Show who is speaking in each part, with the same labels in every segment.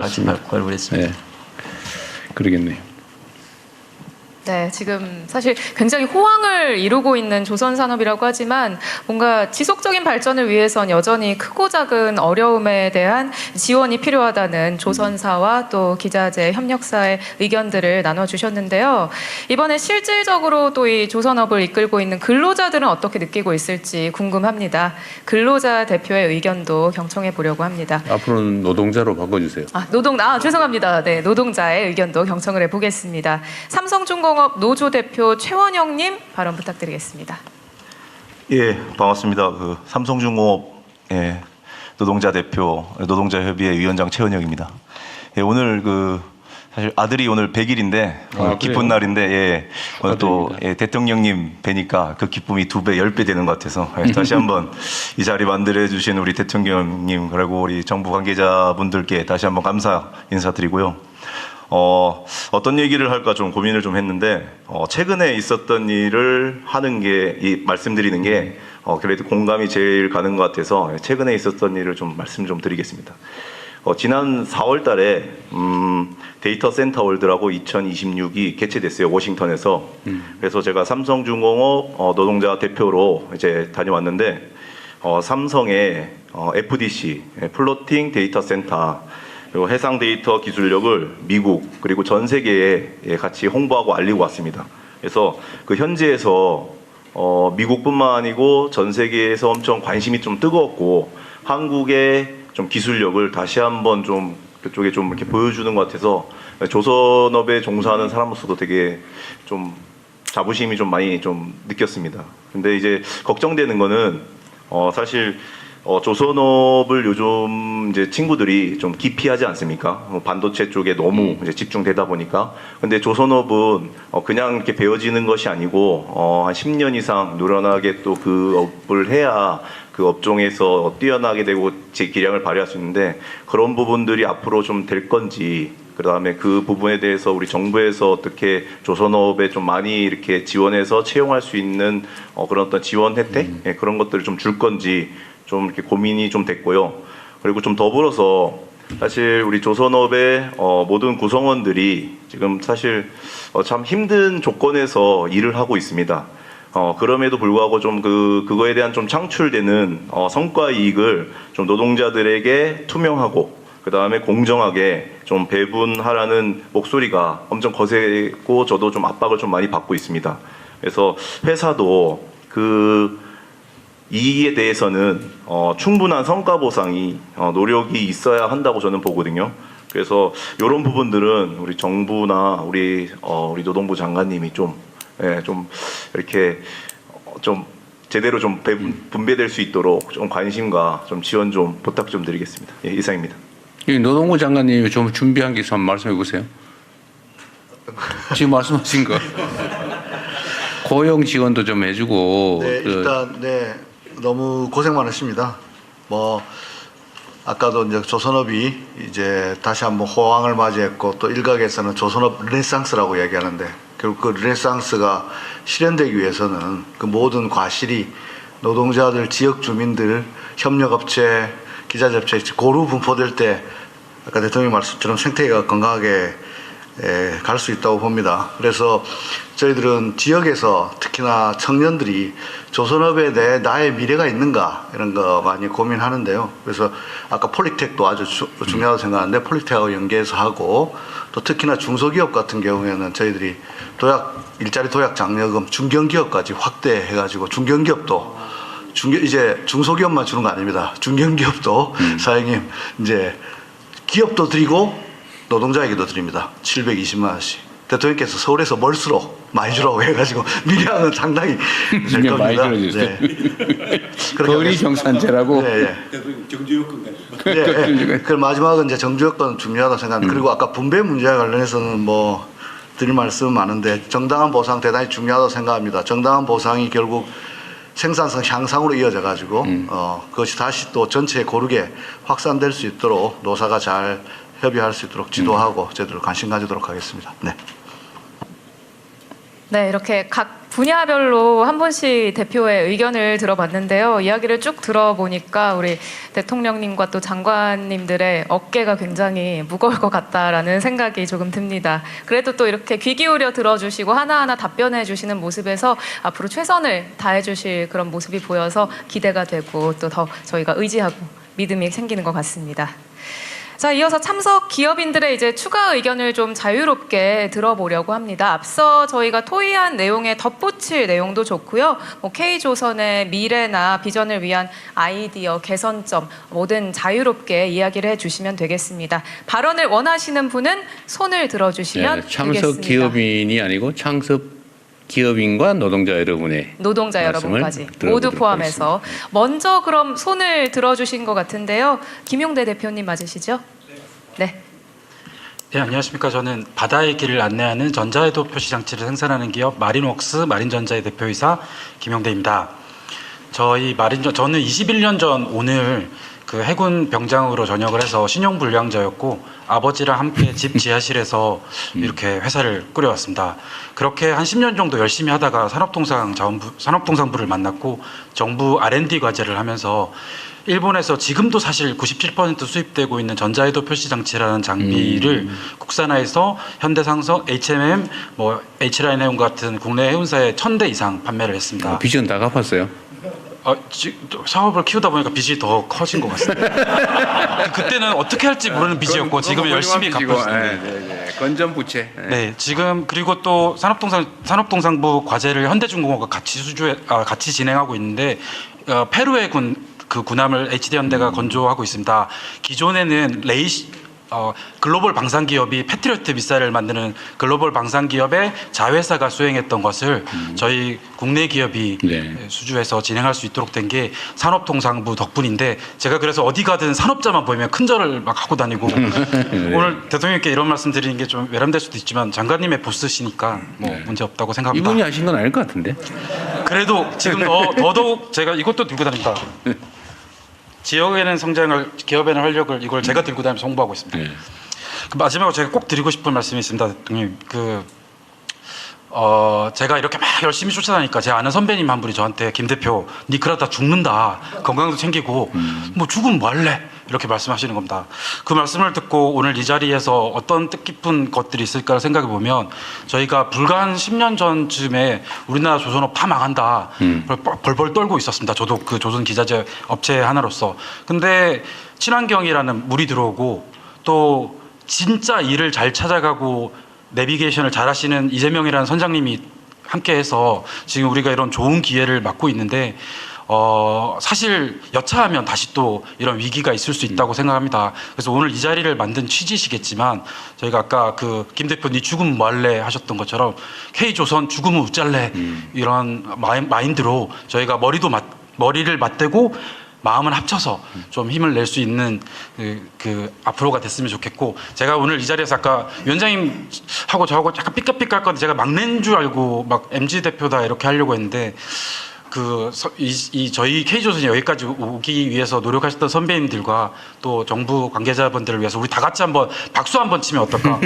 Speaker 1: 하지 말고 발부했습니다.
Speaker 2: 네, 그러겠네요.
Speaker 3: 네, 지금 사실 굉장히 호황을 이루고 있는 조선산업이라고 하지만 뭔가 지속적인 발전을 위해선 여전히 크고 작은 어려움에 대한 지원이 필요하다는 조선사와 또 기자재 협력사의 의견들을 나눠주셨는데요. 이번에 실질적으로 또 이 조선업을 이끌고 있는 근로자들은 어떻게 느끼고 있을지 궁금합니다. 근로자 대표의 의견도 경청해 보려고 합니다.
Speaker 2: 앞으로는 노동자로 바꿔주세요.
Speaker 3: 죄송합니다. 네, 노동자의 의견도 경청을 해보겠습니다. 삼성중공업 노조 대표 최원영님 발언 부탁드리겠습니다.
Speaker 4: 예, 반갑습니다. 삼성중공업 노동자 대표 노동자협의회 위원장 최원영입니다. 예, 오늘 사실 아들이 오늘 100일인데 기쁜 날인데 오늘 또 대통령님 뵈니까 그 기쁨이 2배, 10배 되는 것 같아서 다시 한번 이 자리 만들어 주신 우리 대통령님 그리고 우리 정부 관계자분들께 다시 한번 감사 인사드리고요. 어떤 얘기를 할까 좀 고민을 좀 했는데 최근에 있었던 일을 하는 게 말씀드리는 게 그래도 공감이 제일 가는 것 같아서 최근에 있었던 일을 좀 말씀 좀 드리겠습니다. 지난 4월 달에 데이터 센터 월드라고 2026이 개최됐어요. 워싱턴에서. 그래서 제가 삼성중공업 노동자 대표로 이제 다녀왔는데 삼성의 FDC 플로팅 데이터 센터 그리고 해상 데이터 기술력을 미국 그리고 전 세계에 같이 홍보하고 알리고 왔습니다. 그래서 현지에서 미국뿐만 아니고 전 세계에서 엄청 관심이 좀 뜨거웠고 한국의 좀 기술력을 다시 한번 좀 그쪽에 좀 이렇게 보여주는 것 같아서 조선업에 종사하는 사람으로서도 되게 좀 자부심이 좀 많이 좀 느꼈습니다. 근데 이제 걱정되는 거는 사실 조선업을 요즘 이제 친구들이 좀 기피하지 않습니까? 반도체 쪽에 너무 이제 집중되다 보니까. 근데 조선업은 그냥 이렇게 배워지는 것이 아니고 한 10년 이상 노련하게 또 그 업을 해야 그 업종에서 뛰어나게 되고 제 기량을 발휘할 수 있는데 그런 부분들이 앞으로 좀 될 건지 그 다음에 그 부분에 대해서 우리 정부에서 어떻게 조선업에 좀 많이 이렇게 지원해서 채용할 수 있는 그런 어떤 지원 혜택 그런 것들을 좀 줄 건지 좀 이렇게 고민이 좀 됐고요. 그리고 좀 더불어서 사실 우리 조선업의 모든 구성원들이 지금 사실 참 힘든 조건에서 일을 하고 있습니다. 그럼에도 불구하고 좀 그거에 대한 좀 창출되는 성과 이익을 좀 노동자들에게 투명하고 그 다음에 공정하게 좀 배분하라는 목소리가 엄청 거세고 저도 좀 압박을 좀 많이 받고 있습니다. 그래서 회사도 이에 대해서는 충분한 성과 보상이 노력이 있어야 한다고 저는 보거든요. 그래서 이런 부분들은 우리 정부나 우리 노동부 장관님이 좀 이렇게 좀 제대로 좀 분배될 수 있도록 좀 관심과 좀 지원 좀 부탁 좀 드리겠습니다. 예, 이상입니다.
Speaker 2: 노동부 장관님이 좀 준비한 게 있으면 말씀해 보세요. 지금 말씀하신 거 고용 지원도 좀 해주고.
Speaker 5: 네, 일단 너무 고생 많으십니다. 아까도 이제 조선업이 이제 다시 한번 호황을 맞이했고 또 일각에서는 조선업 르네상스라고 얘기하는데 결국 그 르네상스가 실현되기 위해서는 그 모든 과실이 노동자들, 지역 주민들, 협력업체, 기자재업체 고루 분포될 때 아까 대통령 말씀처럼 생태계가 건강하게 갈 수 있다고 봅니다. 그래서 저희들은 지역에서 특히나 청년들이 조선업에 대해 나의 미래가 있는가 이런 거 많이 고민하는데요. 그래서 아까 폴리텍도 아주 중요하다고 생각하는데 폴리텍하고 연계해서 하고 또 특히나 중소기업 같은 경우에는 저희들이 일자리 도약 장려금 중견기업까지 확대해가지고 중견기업도 이제 중소기업만 주는 거 아닙니다. 중견기업도 사장님 이제 기업도 드리고 노동자에게도 드립니다. 720만 원씩. 대통령께서 서울에서 멀수록 많이 주라고 해가지고 밀양은 상당히 될 겁니다.
Speaker 2: 많이 줄여주세요. 거리 경산제라고.
Speaker 1: 경주 요건까지.
Speaker 5: 그 마지막은 이제 정주 요건 중요하다고 생각합니다. 그리고 아까 분배 문제와 관련해서는 드릴 말씀 많은데 정당한 보상 대단히 중요하다고 생각합니다. 정당한 보상이 결국 생산성 향상으로 이어져 가지고 그것이 다시 또 전체에 고르게 확산될 수 있도록 노사가 잘 협의할 수 있도록 지도하고 저희들 관심 가지도록 하겠습니다. 네.
Speaker 3: 네, 이렇게 각 분야별로 한 분씩 대표의 의견을 들어봤는데요. 이야기를 쭉 들어보니까 우리 대통령님과 또 장관님들의 어깨가 굉장히 무거울 것 같다라는 생각이 조금 듭니다. 그래도 또 이렇게 귀 기울여 들어주시고 하나하나 답변해 주시는 모습에서 앞으로 최선을 다해 주실 그런 모습이 보여서 기대가 되고 또 더 저희가 의지하고 믿음이 생기는 것 같습니다. 자, 이어서 참석 기업인들의 이제 추가 의견을 좀 자유롭게 들어보려고 합니다. 앞서 저희가 토의한 내용에 덧붙일 내용도 좋고요. K조선의 미래나 비전을 위한 아이디어, 개선점 뭐든 자유롭게 이야기를 해주시면 되겠습니다. 발언을 원하시는 분은 손을 들어주시면
Speaker 2: 참석
Speaker 3: 되겠습니다.
Speaker 2: 기업인이 아니고 참석 기업인과 노동자 여러분의
Speaker 3: 노동자 여러분까지 모두 포함해서 먼저 그럼 손을 들어주신 것 같은데요. 김용대 대표님 맞으시죠? 네.
Speaker 6: 네, 안녕하십니까. 저는 바다의 길을 안내하는 전자해도 표시장치를 생산하는 기업 마린웍스 마린전자의 대표이사 김용대입니다. 저는 21년 전 오늘 그 해군 병장으로 전역을 해서 신용불량자였고 아버지랑 함께 집 지하실에서 이렇게 회사를 꾸려왔습니다. 그렇게 한 10년 정도 열심히 하다가 산업통상부를 만났고 정부 R&D 과제를 하면서 일본에서 지금도 사실 97% 수입되고 있는 전자해도 표시장치라는 장비를 국산화해서 현대상선, HMM, H라인 해운 같은 국내 해운사에 1000대 이상 판매를 했습니다.
Speaker 2: 비전 다 갚았어요?
Speaker 6: 사업을 키우다 보니까 빚이 더 커진 것 같습니다. 그때는 어떻게 할지 모르는 빚이었고 지금은 열심히 갚고 있습니다.
Speaker 2: 건전부채.
Speaker 6: 네, 지금 그리고 또 산업통상부 과제를 현대중공업과 같이 진행하고 있는데 페루의 군함을 HD현대가 건조하고 있습니다. 기존에는 글로벌 방산 기업이 패트리어트 미사일을 만드는 글로벌 방산 기업의 자회사가 수행했던 것을 저희 국내 기업이 수주해서 진행할 수 있도록 된 게 산업통상부 덕분인데 제가 그래서 어디 가든 산업자만 보이면 큰절을 막 하고 다니고 오늘 대통령님께 이런 말씀 드리는 게 좀 외람될 수도 있지만 장관님의 보스시니까 문제 없다고 생각합니다.
Speaker 2: 이분이 하신 건 아닐 것 같은데.
Speaker 6: 그래도 지금 더더욱 제가 이것도 들고 다닙니다. 지역에는 성장을, 기업에는 활력을 이걸 제가 들고 다니면서 홍보하고 있습니다. 마지막으로 제가 꼭 드리고 싶은 말씀이 있습니다, 대통령. 제가 이렇게 막 열심히 쫓아다니까 제 아는 선배님 한 분이 저한테 김 대표, 니 그러다 죽는다. 건강도 챙기고 뭐 죽으면 뭐 할래? 이렇게 말씀하시는 겁니다. 그 말씀을 듣고 오늘 이 자리에서 어떤 뜻깊은 것들이 있을까 생각해 보면 저희가 불과 한 10년 전쯤에 우리나라 조선업 다 망한다. 벌벌 떨고 있었습니다. 저도 그 조선 기자재 업체 하나로서. 근데 친환경이라는 물이 들어오고 또 진짜 일을 잘 찾아가고 내비게이션을 잘 하시는 이재명이라는 선장님이 함께해서 지금 우리가 이런 좋은 기회를 맞고 있는데 사실 여차하면 다시 또 이런 위기가 있을 수 있다고 생각합니다. 그래서 오늘 이 자리를 만든 취지시겠지만 저희가 아까 그 김 대표 니 죽으면 뭐 할래 하셨던 것처럼 K조선 죽으면 우짤래 이런 마인드로 저희가 머리를 맞대고 마음을 합쳐서 좀 힘을 낼 수 있는 그 앞으로가 됐으면 좋겠고 제가 오늘 이 자리에서 아까 위원장님하고 저하고 약간 삐까삐까 건데 제가 막내인 줄 알고 막 MG 대표다 이렇게 하려고 했는데 저희 K조선이 여기까지 오기 위해서 노력하셨던 선배님들과 또 정부 관계자분들을 위해서 우리 다 같이 한번 박수 한번 치면 어떨까?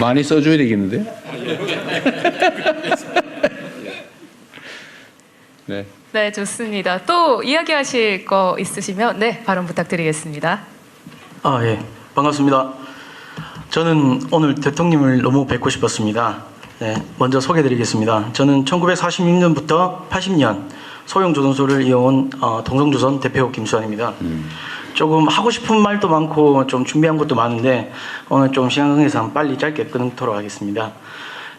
Speaker 2: 많이 써줘야 되겠는데? 네.
Speaker 3: 네, 좋습니다. 또 이야기하실 거 있으시면 발언 부탁드리겠습니다.
Speaker 7: 예, 반갑습니다. 저는 오늘 대통령님을 너무 뵙고 싶었습니다. 먼저 소개드리겠습니다. 저는 1946년부터 80년 소형조선소를 이어온 동성조선 대표 김수환입니다. 조금 하고 싶은 말도 많고 좀 준비한 것도 많은데 오늘 좀 시간 관계상 빨리 짧게 끊도록 하겠습니다.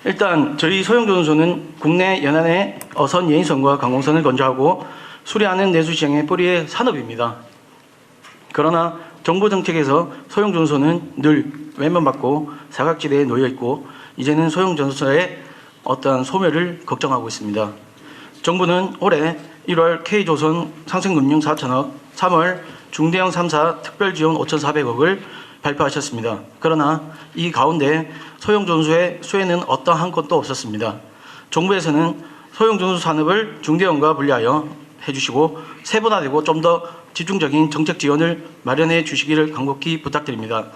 Speaker 7: 일단 저희 소형조선소는 국내 연안의 어선 예인선과 관공선을 건조하고 수리하는 내수시장의 뿌리의 산업입니다. 그러나 정부 정책에서 소형조선소는 늘 외면받고 사각지대에 놓여있고 이제는 소형조선소의 어떠한 소멸을 걱정하고 있습니다. 정부는 올해 1월 K조선 상생금융 4천억, 3월 중대형 3사 특별지원 5,400억을 발표하셨습니다. 그러나 이 가운데 소형조선소의 수혜는 어떠한 것도 없었습니다. 정부에서는 소형조선소 산업을 중대형과 분리하여 해주시고 세분화되고 좀 더 집중적인 정책 지원을 마련해 주시기를 간곡히 부탁드립니다.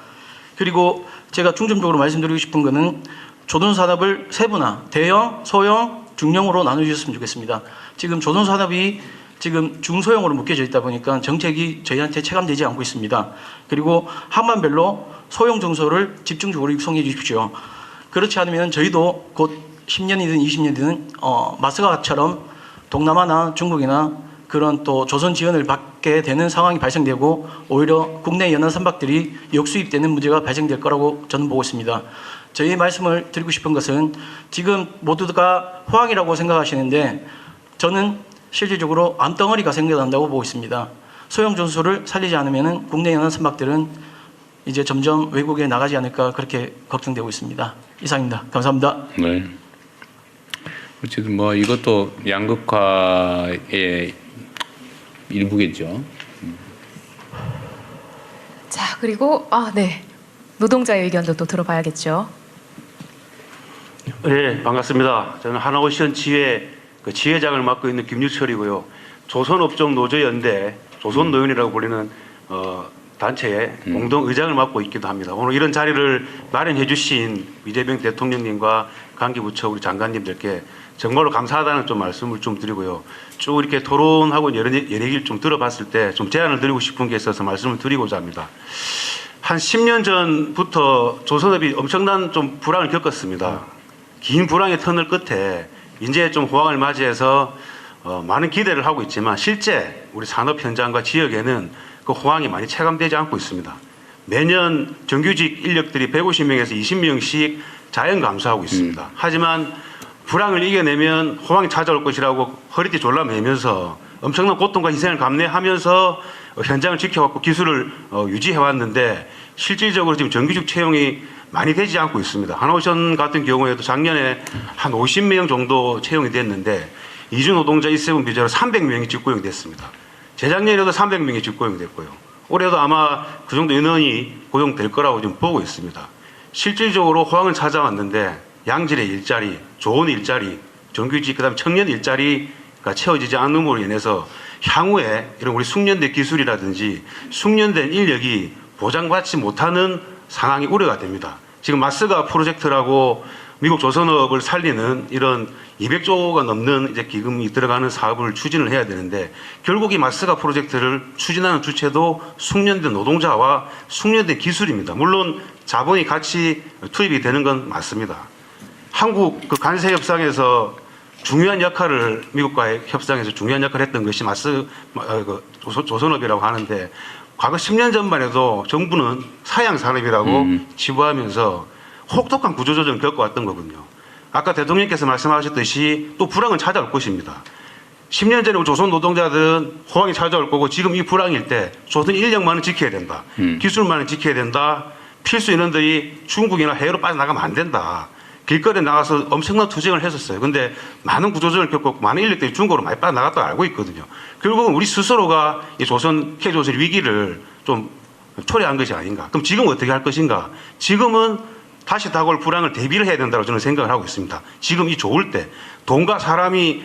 Speaker 7: 그리고 제가 중점적으로 말씀드리고 싶은 것은 조선산업을 세분화, 대형, 소형, 중형으로 나눠주셨으면 좋겠습니다. 지금 조선산업이 지금 중소형으로 묶여져 있다 보니까 정책이 저희한테 체감되지 않고 있습니다. 그리고 항만별로 소형 정소를 집중적으로 육성해 주십시오. 그렇지 않으면 저희도 곧 10년이든 20년이든 마스가처럼 동남아나 중국이나 그런 또 조선 지원을 받게 되는 상황이 발생되고 오히려 국내 연안 선박들이 역수입되는 문제가 발생될 거라고 저는 보고 있습니다. 저희 말씀을 드리고 싶은 것은 지금 모두가 호황이라고 생각하시는데 저는 실질적으로 암덩어리가 생겨난다고 보고 있습니다. 소형 전소를 살리지 않으면 국내 연안 선박들은 이제 점점 외국에 나가지 않을까 그렇게 걱정되고 있습니다. 이상입니다. 감사합니다.
Speaker 2: 네. 어쨌든 뭐 이것도 양극화의 일부겠죠.
Speaker 3: 자, 그리고 네. 노동자의 의견도 또 들어봐야겠죠.
Speaker 8: 네, 반갑습니다. 저는 하나오션 지회 지회장을 맡고 있는 김유철이고요. 조선업종 노조연대 조선노연이라고 불리는 단체의 공동의장을 맡고 있기도 합니다. 오늘 이런 자리를 마련해 주신 이재명 대통령님과 관계부처 우리 장관님들께 정말로 감사하다는 좀 말씀을 좀 드리고요. 쭉 이렇게 토론하고 여러 얘기를 좀 들어봤을 때 좀 제안을 드리고 싶은 게 있어서 말씀을 드리고자 합니다. 한 10년 전부터 조선업이 엄청난 좀 불황을 겪었습니다. 긴 불황의 터널 끝에 이제 좀 호황을 맞이해서 많은 기대를 하고 있지만 실제 우리 산업 현장과 지역에는 그 호황이 많이 체감되지 않고 있습니다. 매년 정규직 인력들이 150명에서 20명씩 자연 감소하고 있습니다. 하지만 불황을 이겨내면 호황이 찾아올 것이라고 허리띠 졸라매면서 엄청난 고통과 희생을 감내하면서 현장을 지켜왔고 기술을 유지해왔는데 실질적으로 지금 정규직 채용이 많이 되지 않고 있습니다. 하나오션 같은 경우에도 작년에 한 50명 정도 채용이 됐는데 이주 노동자 1세분 비자로 300명이 직고용이 됐습니다. 재작년에도 300명이 직고용이 됐고요. 올해도 아마 그 정도 인원이 고용될 거라고 지금 보고 있습니다. 실질적으로 호황을 찾아왔는데 양질의 일자리, 좋은 일자리, 정규직 그다음에 청년 일자리가 채워지지 않음으로 인해서 향후에 이런 우리 숙련된 기술이라든지 숙련된 인력이 보장받지 못하는 상황이 우려가 됩니다. 지금 마스가 프로젝트라고 미국 조선업을 살리는 이런 200조가 넘는 이제 기금이 들어가는 사업을 추진을 해야 되는데 결국 이 마스가 프로젝트를 추진하는 주체도 숙련된 노동자와 숙련된 기술입니다. 물론 자본이 같이 투입이 되는 건 맞습니다. 한국 그 관세 협상에서 중요한 역할을 미국과의 협상에서 중요한 역할을 했던 것이 조선업이라고 하는데 과거 10년 전만 해도 정부는 사양 산업이라고 치부하면서 혹독한 구조조정을 겪어왔던 거군요. 아까 대통령께서 말씀하셨듯이 또 불황은 찾아올 것입니다. 10년 전에 조선 노동자들은 호황이 찾아올 거고 지금 이 불황일 때 조선 인력만은 지켜야 된다. 기술만은 지켜야 된다. 필수 인원들이 중국이나 해외로 빠져나가면 안 된다. 길거리에 나가서 엄청난 투쟁을 했었어요. 근데 많은 구조조정을 겪었고 많은 인력들이 중국으로 많이 빠져나갔다고 알고 있거든요. 결국은 우리 스스로가 이 K조선 위기를 좀 초래한 것이 아닌가. 그럼 지금 어떻게 할 것인가. 지금은 다시 다가올 불황을 대비를 해야 된다고 저는 생각을 하고 있습니다. 지금 이 좋을 때 돈과 사람이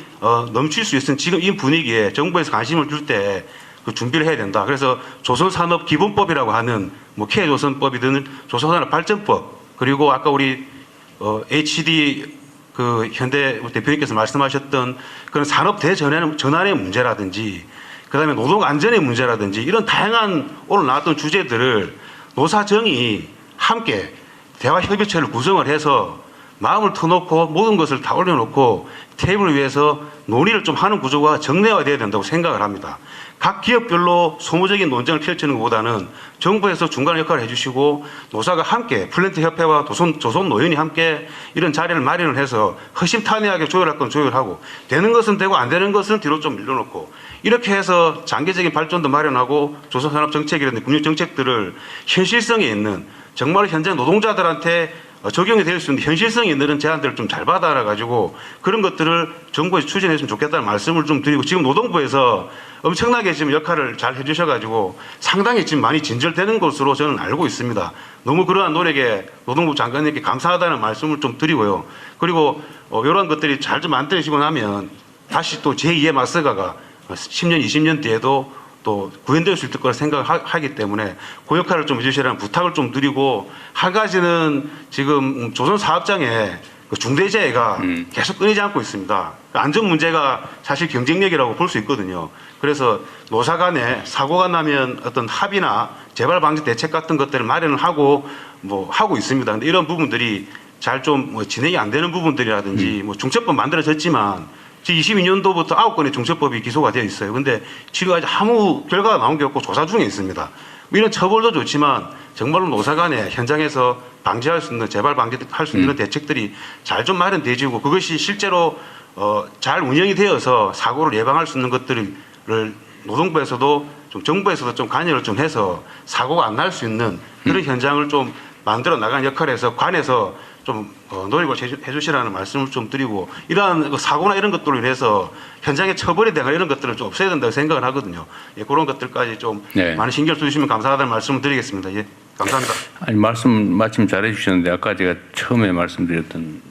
Speaker 8: 넘칠 수 있는 지금 이 분위기에 정부에서 관심을 줄 때 그 준비를 해야 된다. 그래서 조선산업기본법이라고 하는 뭐 K조선법이든 조선산업발전법 그리고 아까 우리 HD 그 현대 대표님께서 말씀하셨던 그런 산업 대전환의 문제라든지 그다음에 노동 안전의 문제라든지 이런 다양한 오늘 나왔던 주제들을 노사정이 함께 대화 협의체를 구성을 해서 마음을 터놓고 모든 것을 다 올려놓고 테이블 위에서 논의를 좀 하는 구조가 정례화돼야 된다고 생각을 합니다. 각 기업별로 소모적인 논쟁을 펼치는 것보다는 정부에서 중간 역할을 해주시고 노사가 함께 플랜트 협회와 조선 노연이 함께 이런 자리를 마련을 해서 허심탄회하게 조율할 건 조율하고 되는 것은 되고 안 되는 것은 뒤로 좀 밀려놓고 이렇게 해서 장기적인 발전도 마련하고 조선산업 정책이라든지 금융 정책들을 현실성이 있는 정말 현장 노동자들한테 적용이 될 수 있는 현실성이 있는 제안들을 좀 잘 받아가지고 그런 것들을 정부에서 추진했으면 좋겠다는 말씀을 좀 드리고 지금 노동부에서 엄청나게 지금 역할을 잘 해주셔가지고 상당히 지금 많이 진절되는 것으로 저는 알고 있습니다. 너무 그러한 노력에 노동부 장관님께 감사하다는 말씀을 좀 드리고요. 그리고 이런 것들이 잘 좀 만들어지고 나면 다시 또 제2의 마스가가 10년, 20년 뒤에도 또 구현될 수 있을 거라 생각하기 때문에 그 역할을 좀 해주시라는 부탁을 좀 드리고, 한 가지는 지금 조선 사업장에 그 중대재해가 계속 끊이지 않고 있습니다. 안전 문제가 사실 경쟁력이라고 볼 수 있거든요. 그래서 노사 간에 사고가 나면 어떤 합의나 재발 방지 대책 같은 것들을 마련을 하고 하고 있습니다. 근데 이런 부분들이 잘 좀 진행이 안 되는 부분들이라든지 중첩법 만들어졌지만 22년도부터 9건의 중첩법이 기소가 되어 있어요. 근데 지금까지 아무 결과가 나온 게 없고 조사 중에 있습니다. 이런 처벌도 좋지만 정말로 노사 간에 현장에서 방지할 수 있는, 재발 방지할 수 있는 대책들이 잘 좀 마련되지고, 그것이 실제로 잘 운영이 되어서 사고를 예방할 수 있는 것들을 노동부에서도 좀 정부에서도 좀 관여를 좀 해서 사고가 안 날 수 있는 그런 현장을 좀 만들어 나가는 역할에서 관해서 좀 노력을 해주시라는 말씀을 좀 드리고, 이러한 사고나 이런 것들로 인해서 현장의 처벌에 대한 이런 것들을 좀 없애야 된다고 생각을 하거든요. 예, 그런 것들까지 좀
Speaker 2: 네.
Speaker 8: 많은 신경 써주시면 감사하다는 말씀을 드리겠습니다. 예, 감사합니다.
Speaker 2: 아니, 말씀 마침 잘해 주셨는데, 아까 제가 처음에 말씀드렸던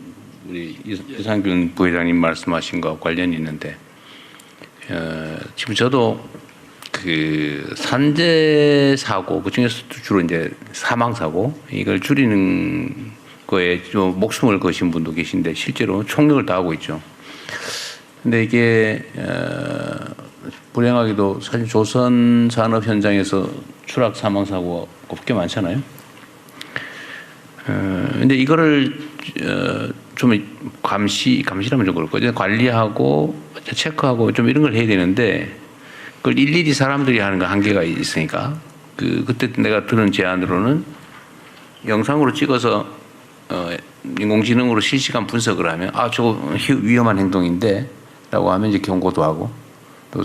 Speaker 2: 우리 이상균 부회장님 말씀하신 거와 관련이 있는데, 지금 저도 그 산재 사고, 그 중에서도 주로 이제 사망 사고, 이걸 줄이는 거에 좀 목숨을 거신 분도 계신데 실제로 총력을 다하고 있죠. 근데 이게 불행하게도 사실 조선 산업 현장에서 추락 사망 사고가 꽤 많잖아요. 근데 이거를 좀 감시라면 좀 그렇고 관리하고 체크하고 좀 이런 걸 해야 되는데, 그걸 일일이 사람들이 하는 거 한계가 있으니까, 그때 내가 들은 제안으로는 영상으로 찍어서 인공지능으로 실시간 분석을 하면, 저거 위험한 행동인데 라고 하면 이제 경고도 하고 또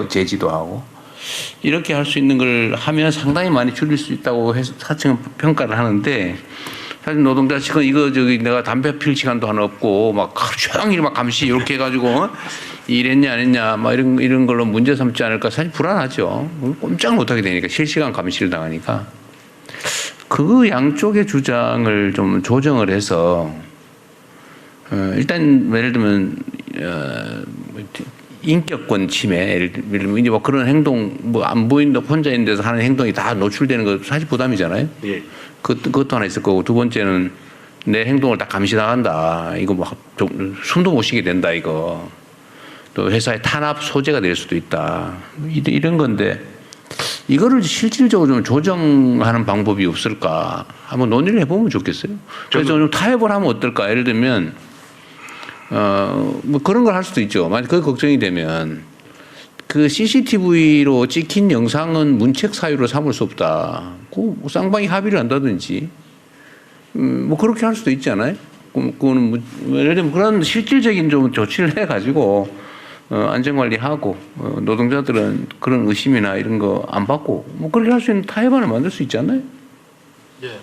Speaker 2: 제지도 하고, 이렇게 할 수 있는 걸 하면 상당히 많이 줄일 수 있다고 해서 사측은 평가를 하는데, 사실 노동자 측은 이거 내가 담배 필 시간도 하나 없고 막 하루 종일 막 감시 이렇게 해가지고 일했냐 안 했냐 막 이런 걸로 문제 삼지 않을까 사실 불안하죠. 꼼짝 못하게 되니까, 실시간 감시를 당하니까. 그 양쪽의 주장을 좀 조정을 해서 일단 예를 들면 인격권 침해, 예를 들면 이제 그런 행동 안 보인다 혼자 있는 데서 하는 행동이 다 노출되는 거 사실 부담이잖아요.
Speaker 8: 예.
Speaker 2: 그것도 하나 있을 거고, 두 번째는 내 행동을 다 감시 나간다. 이거 숨도 못 쉬게 된다. 이거 또 회사의 탄압 소재가 될 수도 있다. 이런 건데. 이거를 실질적으로 좀 조정하는 방법이 없을까? 한번 논의를 해보면 좋겠어요. 그래서 좀 타협을 하면 어떨까? 예를 들면, 그런 걸 할 수도 있죠. 만약 그게 걱정이 되면, 그 CCTV로 찍힌 영상은 문책 사유로 삼을 수 없다. 쌍방이 합의를 한다든지, 그렇게 할 수도 있잖아요. 그거는 예를 들면 그런 실질적인 좀 조치를 해가지고, 안전관리하고, 노동자들은 그런 의심이나 이런 거 안 받고, 그렇게 할 수 있는 타협안을 만들 수 있지 않나요?
Speaker 9: 예,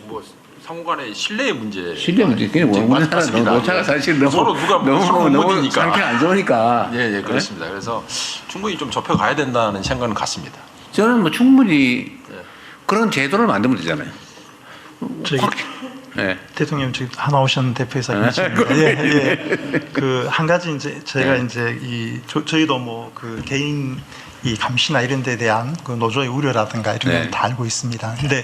Speaker 9: 상호간의 신뢰의 문제.
Speaker 2: 신뢰 문제. 그냥 우리나라 노차가 사실
Speaker 9: 서로 누가
Speaker 2: 너무 상태 안 좋으니까.
Speaker 9: 예, 그렇습니다. 네? 그래서 충분히 좀 좁혀가야 된다는 생각은 같습니다.
Speaker 2: 저는 충분히 그런 제도를 만들면 되잖아요. 네.
Speaker 10: 대통령 지금 하나 오신 대표이사입니다. 예. 그 한 가지 이제 제가 이제 저희도 그 개인 이 감시나 이런 데 대한 그 노조의 우려라든가 이런 걸 다 알고 있습니다. 근데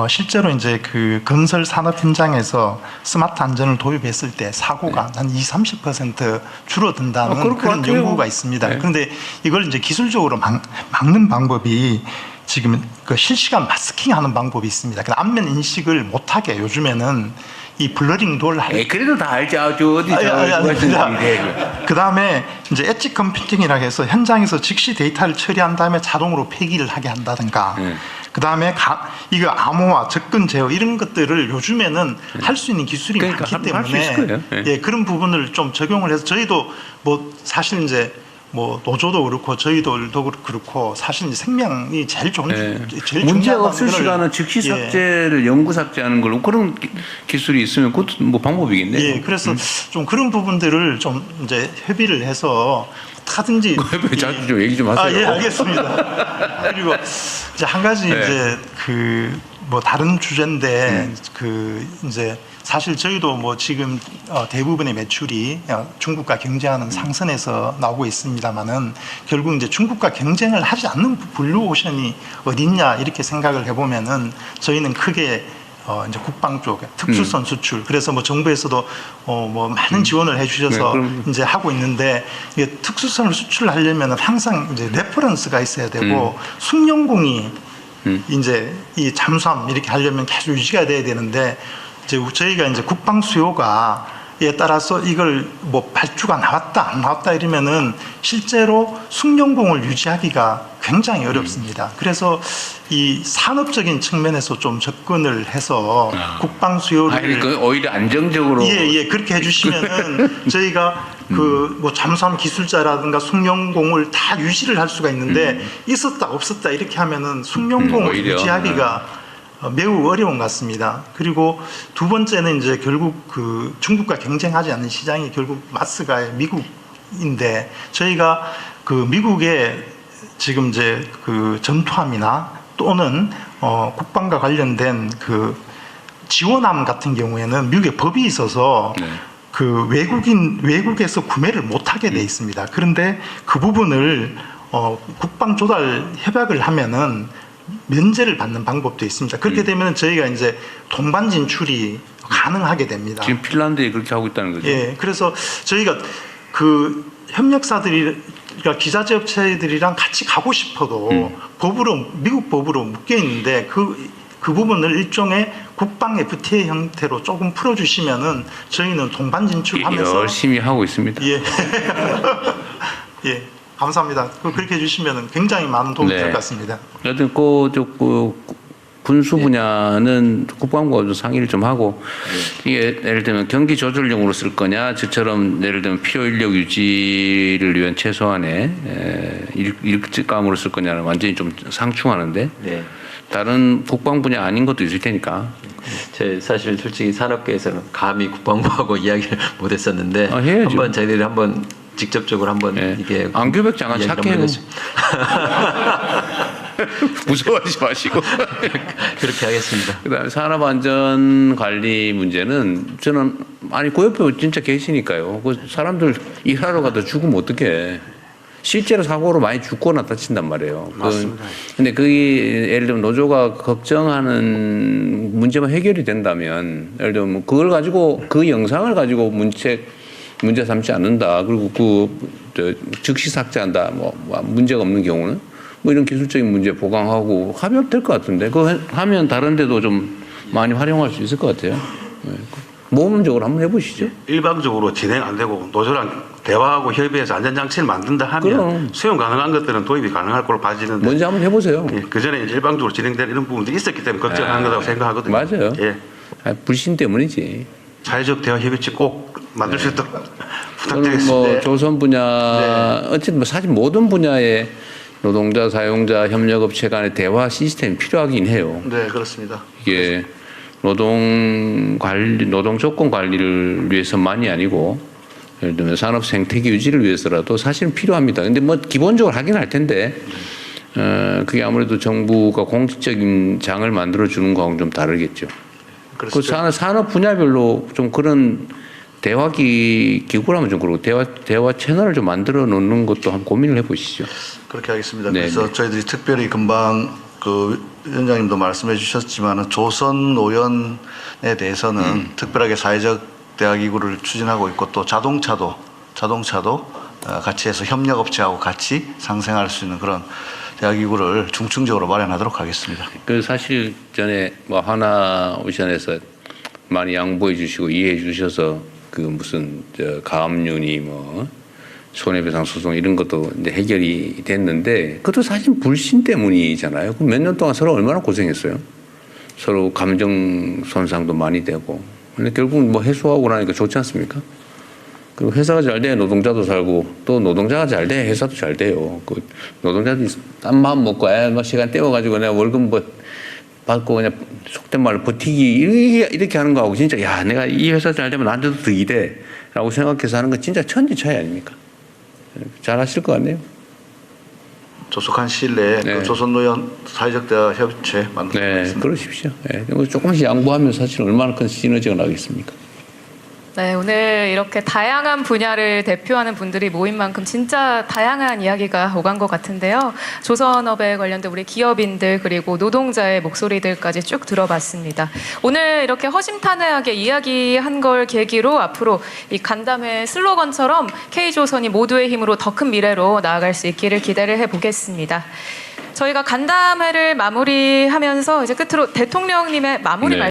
Speaker 10: 실제로 이제 그 건설 산업 현장에서 스마트 안전을 도입했을 때 사고가 한 20-30% 줄어든다는 그런 연구가 있습니다. 그런데 이걸 이제 기술적으로 막는 방법이 지금 그 실시간 마스킹하는 방법이 있습니다. 그 안면 인식을 못하게 요즘에는 이 블러링 돌
Speaker 2: 그래도 다 알죠.
Speaker 10: 그 다음에 이제 엣지 컴퓨팅이라고 해서 현장에서 즉시 데이터를 처리한 다음에 자동으로 폐기를 하게 한다든가. 그 다음에 이거 암호화, 접근 제어 이런 것들을 요즘에는 할 수 있는 기술이 많기 때문에 그런 부분을 좀 적용을 해서 저희도 사실 이제 노조도 그렇고 저희들도 그렇고 사실 이제 생명이 제일 제일
Speaker 2: 문제가 없을 시간은 즉시 삭제를 영구 삭제하는 걸로 그런 기술이 있으면 그것도 방법이겠네요.
Speaker 10: 예, 그래서 좀 그런 부분들을 좀 이제 협의를 해서 하든지
Speaker 2: 자주 좀 얘기 좀 하세요.
Speaker 10: 예, 알겠습니다. 그리고 이제 한 가지 이제 다른 주제인데 그 이제 사실 저희도 뭐 지금 대부분의 매출이 중국과 경쟁하는 상선에서 나오고 있습니다만은 결국 이제 중국과 경쟁을 하지 않는 블루오션이 어딨냐 이렇게 생각을 해보면은 저희는 크게 이제 국방 쪽 특수선 수출 그래서 뭐 정부에서도 뭐 많은 지원을 해주셔서 이제 하고 있는데 이게 특수선을 수출하려면은 항상 이제 레퍼런스가 있어야 되고 숙련공이 이제 이 잠수함 이렇게 하려면 계속 유지가 돼야 되는데 이제 저희가 이제 국방 수요가 에 따라서 이걸 뭐 발주가 나왔다 안 나왔다 이러면은 실제로 숙련공을 유지하기가 굉장히 어렵습니다. 그래서 이 산업적인 측면에서 좀 접근을 해서 국방 수요를
Speaker 2: 그 오히려 안정적으로
Speaker 10: 예 그렇게 해주시면은 저희가 그 뭐 잠수함 기술자라든가 숙련공을 다 유지를 할 수가 있는데 있었다 없었다 이렇게 하면은 숙련공을
Speaker 2: 오히려,
Speaker 10: 유지하기가 매우 어려운 것 같습니다. 그리고 두 번째는 이제 결국 그 중국과 경쟁하지 않는 시장이 결국 마스가 미국인데 저희가 그 미국의 지금 이제 그 전투함이나 또는 국방과 관련된 그 지원함 같은 경우에는 미국의 법이 있어서 그 외국에서 구매를 못하게 돼 있습니다. 그런데 그 부분을 국방 조달 협약을 하면은 면제를 받는 방법도 있습니다. 그렇게 되면 저희가 이제 동반 진출이 가능하게 됩니다.
Speaker 2: 지금 핀란드에 그렇게 하고 있다는 거죠.
Speaker 10: 예, 그래서 저희가 그 협력사들이 그러니까 기자재 업체들이랑 같이 가고 싶어도 법으로 미국 법으로 묶여 있는데 그 부분을 일종의 국방 FTA 형태로 조금 풀어주시면은 저희는 동반 진출하면서
Speaker 2: 열심히 하고 있습니다.
Speaker 10: 예, 예. 감사합니다. 그렇게 해주시면 굉장히 많은 도움이 될 것 같습니다.
Speaker 2: 여튼 군수 분야는 국방부와 상의를 좀 하고 이게 예를 들면 경기 조절용으로 쓸 거냐, 저처럼 예를 들면 필요 인력 유지를 위한 최소한의 일감으로 쓸 거냐는 완전히 좀 상충하는데 다른 국방 분야 아닌 것도 있을 테니까.
Speaker 1: 사실 솔직히 산업계에서는 감히 국방부하고 이야기를 못했었는데
Speaker 2: 해야죠.
Speaker 1: 한번 저희들이 한번 직접적으로 한번 이게
Speaker 2: 안규백 장관 착해요. 무서워하지 마시고.
Speaker 1: 그렇게 하겠습니다.
Speaker 2: 그다음에 산업안전관리 문제는 저는 그 옆에 진짜 계시니까요. 그 사람들 일하러 가다 죽으면 어떡해. 실제로 사고로 많이 죽거나 다친단 말이에요.
Speaker 8: 맞습니다.
Speaker 2: 근데 그게 예를 들면 노조가 걱정하는 문제만 해결이 된다면 예를 들면 뭐 그걸 가지고 그 영상을 가지고 문제 삼지 않는다. 그리고 즉시 삭제한다. 뭐 문제가 없는 경우는 뭐 이런 기술적인 문제 보강하고 합의될 것 같은데 그거 하면 다른 데도 좀 많이 활용할 수 있을 것 같아요. 모험적으로 한번 해보시죠.
Speaker 8: 일방적으로 진행 안 되고 노조랑 대화하고 협의해서 안전장치를 만든다 하면
Speaker 2: 그럼.
Speaker 8: 수용 가능한 것들은 도입이 가능할 걸로 봐지는데
Speaker 2: 먼저 한번 해보세요.
Speaker 8: 그 전에 일방적으로 진행되는 이런 부분들이 있었기 때문에 걱정하는 거라고 생각하거든요.
Speaker 2: 맞아요.
Speaker 8: 예.
Speaker 2: 불신 때문이지.
Speaker 8: 사회적 대화 협의체 꼭 만들 수 있도록
Speaker 2: 저는
Speaker 8: 부탁드리겠습니다.
Speaker 2: 조선 분야 어쨌든 사실 모든 분야의 노동자, 사용자, 협력업체 간의 대화 시스템이 필요하긴 해요.
Speaker 5: 네, 그렇습니다.
Speaker 2: 이게 노동 조건 관리를 위해서만이 아니고 예를 들면 산업 생태계 유지를 위해서라도 사실은 필요합니다. 근데 뭐 기본적으로 하긴 할 텐데 그게 아무래도 정부가 공식적인 장을 만들어 주는 거하고는 좀 다르겠죠. 그 산업 분야별로 좀 그런 대화 기구라면 좀 그러고 대화 채널을 좀 만들어 놓는 것도 한번 고민을 해보시죠.
Speaker 5: 그렇게 하겠습니다.
Speaker 2: 네,
Speaker 5: 그래서 저희들이 특별히 금방 그 위원장님도 말씀해 주셨지만 조선 노연에 대해서는 특별하게 사회적 대화 기구를 추진하고 있고 또 자동차도 같이 해서 협력업체하고 같이 상생할 수 있는 그런 대화 기구를 중층적으로 마련하도록 하겠습니다.
Speaker 2: 그 사실 전에 뭐 하나오션에서 많이 양보해 주시고 이해해 주셔서 그 무슨 가압류니 뭐 손해배상 소송 이런 것도 이제 해결이 됐는데 그것도 사실 불신 때문이잖아요. 몇 년 동안 서로 얼마나 고생했어요. 서로 감정 손상도 많이 되고. 근데 결국 뭐 해소하고 나니까 좋지 않습니까? 그리고 회사가 잘 돼야 노동자도 살고 또 노동자가 잘 돼야 회사도 잘 돼요. 그 노동자들이 딴 마음 먹고 뭐 시간 때워가지고 내가 월급 뭐 받고 그냥 속된 말로 버티기 이렇게 하는 거하고 진짜 야 내가 이 회사 잘 되면 나한테도 득이 돼라고 생각해서 하는 건 진짜 천지 차이 아닙니까? 잘 하실 것 같네요.
Speaker 5: 조속한 시일 내에
Speaker 2: 네.
Speaker 5: 그 조선노연 사회적 대화 협의체 만들도록
Speaker 2: 네,
Speaker 5: 하겠습니다.
Speaker 2: 그러십시오. 예, 조금씩 양보하면 사실 얼마나 큰 시너지가 나겠습니까?
Speaker 3: 네, 오늘 이렇게 다양한 분야를 대표하는 분들이 모인 만큼 진짜 다양한 이야기가 오간 것 같은데요. 조선업에 관련된 우리 기업인들 그리고 노동자의 목소리들까지 쭉 들어봤습니다. 오늘 이렇게 허심탄회하게 이야기한 걸 계기로 앞으로 이 간담회 슬로건처럼 K조선이 모두의 힘으로 더 큰 미래로 나아갈 수 있기를 기대를 해보겠습니다. 저희가 간담회를 마무리하면서 이제 끝으로 대통령님의 마무리
Speaker 2: 네.
Speaker 3: 말씀